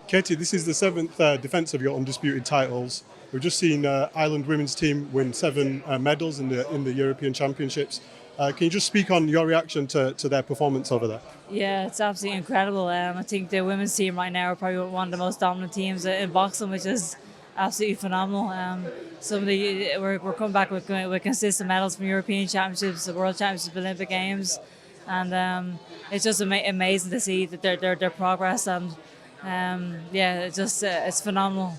Katie, this is the seventh defence of your undisputed titles. We've just seen Ireland women's team win seven medals in the European Championships. Can you just speak on your reaction to their performance over there? Yeah, it's absolutely incredible. I think the women's team right now are probably one of the most dominant teams in boxing, which is absolutely phenomenal. Some of the we're coming back with consistent medals from European Championships, the World Championships, Olympic Games, and it's just amazing to see that their progress and yeah, it's phenomenal.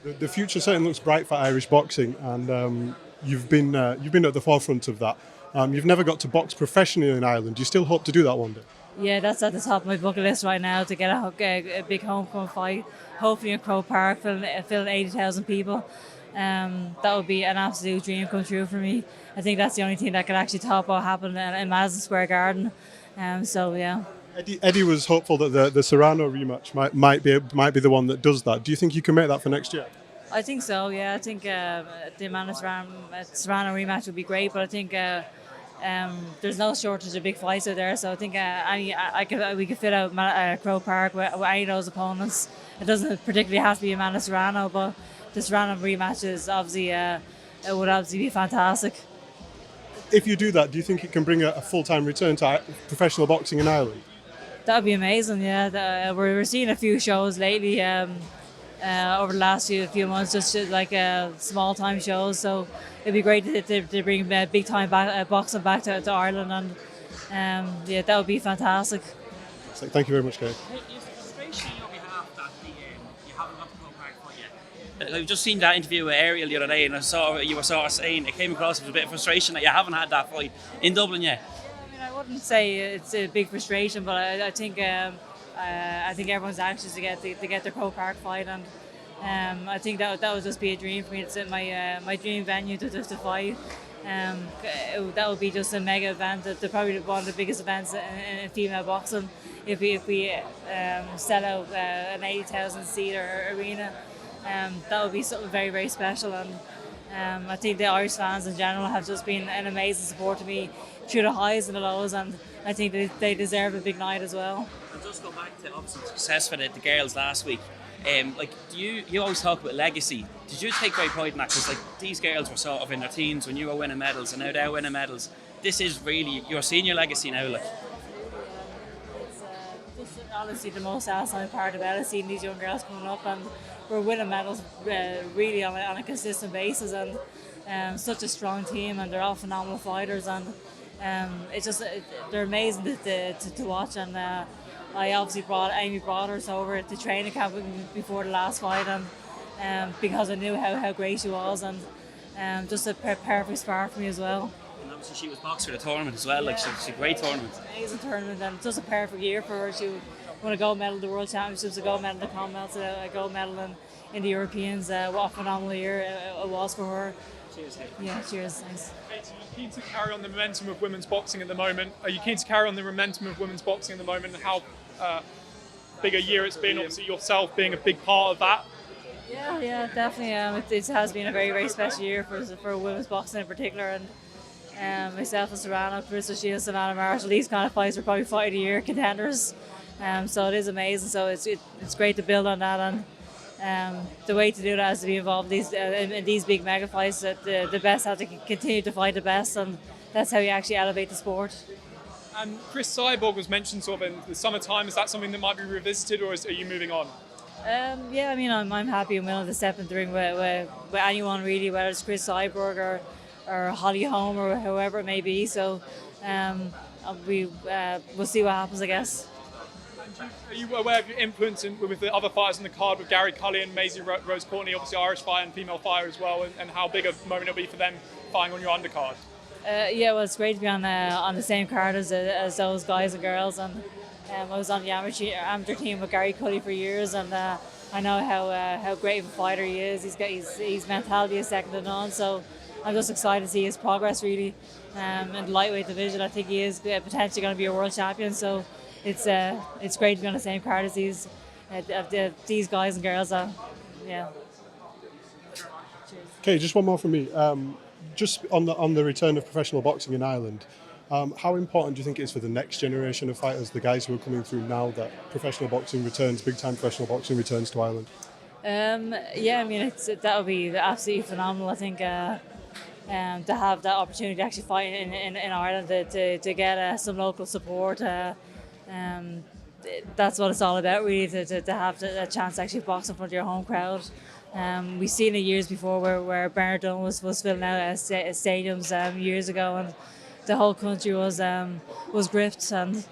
The future certainly looks bright for Irish boxing, and you've been at the forefront of that. You've never got to box professionally in Ireland. Do you still hope to do that one day? Yeah, that's at the top of my bucket list right now to get a big homecoming fight, hopefully in Croke Park, filling 80,000 people. That would be an absolute dream come true for me. I think that's the only thing that could actually top what happened in Madison Square Garden. So yeah. Eddie was hopeful that the Serrano rematch might be the one that does that. Do you think you can make that for next year? I think so. Yeah, I think the Amanda Serrano rematch would be great, but I think there's no shortage of big fights out there. So I think we could fit out Crow Park with any of those opponents. It doesn't particularly have to be Amanda Serrano, but the Serrano rematch is obviously it would obviously be fantastic. If you do that, do you think it can bring a full-time return to professional boxing in Ireland? That would be amazing. Yeah, we're seeing a few shows lately. Over the last few months, just like small time shows. So it'd be great to bring big time boxing back to Ireland, and yeah, that would be fantastic. So thank you very much, Kate. Is the frustration on your behalf that you haven't got to Croke Park fight yet? I've just seen that interview with Ariel the other day, and I saw you were sort of saying it came across as a bit of frustration that you haven't had that fight in Dublin yet. I mean, I wouldn't say it's a big frustration, but I think everyone's anxious to get their Croke Park fight, and I think that would just be a dream for me. It's my dream venue to fight. That would be just a mega event. Probably one of the biggest events in female boxing. If we sell out an 80,000 seat arena, that would be something very, very special. And I think the Irish fans in general have just been an amazing support to me through the highs and the lows, and I think they deserve a big night as well. I'll just go back to obviously success for the girls last week. Like, do you always talk about legacy? Did you take great pride in that? Because like these girls were sort of in their teens when you were winning medals, and now they're winning medals. This is really your senior legacy now. Like, It's just honestly the most satisfying part about it, seeing these young girls coming up, and we're winning medals really on a consistent basis, and such a strong team, and they're all phenomenal fighters, and they're amazing to watch. And I obviously brought Amy Broadhurst over to training camp with me before the last fight, and because I knew how great she was, and just a perfect spark for me as well. and obviously she was boxed for the tournament as well. Like, she's a great tournament. Amazing tournament, and just a perfect year for her. She won a gold medal at the World Championships, a gold medal in the Commonwealth, a gold medal in the Europeans. What a phenomenal year it was for her. Cheers. Yeah, cheers. Thanks. Katie, are you keen to carry on the momentum of women's boxing at the moment? Are you keen to carry on the momentum of women's boxing at the moment, and how big a year it's been? Obviously, yourself being a big part of that. Yeah, definitely. It has been a very, very special year for women's boxing in particular, and myself and Serrano, Cris, Savannah Marshall, these kind of fights are probably fight of the year contenders. So it is amazing. So it's great to build on that, and the way to do that is to be involved in these big mega fights. That the best have to continue to fight the best, and that's how you actually elevate the sport. And Cris Cyborg was mentioned sort of in the summertime. Is that something that might be revisited, or are you moving on? Yeah, I mean, I'm happy and willing to step in the ring with anyone really, whether it's Cris Cyborg or Holly Holm or whoever it may be. So we'll see what happens, I guess. Are you aware of your influence with the other fighters on the card, with Gary Cully, Maisie Rose Courtney, obviously Irish fighter and female fighter as well, and how big a moment it'll be for them fighting on your undercard? Yeah, well, it's great to be on the same card as those guys and girls, and I was on the amateur team with Gary Cully for years, and I know how great of a fighter he is. His mentality is second to none, so I'm just excited to see his progress really in the lightweight division. I think he is potentially going to be a world champion, so it's great to be on the same card as these guys and girls. Yeah. Okay, just one more from me. Just on the return of professional boxing in Ireland, How important do you think it is for the next generation of fighters, the guys who are coming through now, that professional boxing returns, big-time professional boxing returns to Ireland? Yeah, I mean, that would be absolutely phenomenal. I think to have that opportunity to actually fight in Ireland, to get some local support. That's what it's all about, really, to have a chance to actually box in front of your home crowd. We've seen it years before where Bernardone was filling out stadiums years ago, and the whole country was gripped, and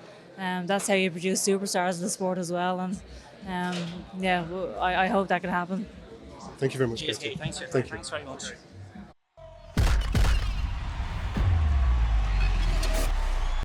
that's how you produce superstars in the sport as well. And I hope that can happen. Thank you very much, Cheers, Christy. Kate. Thanks, Thank you. thanks very much.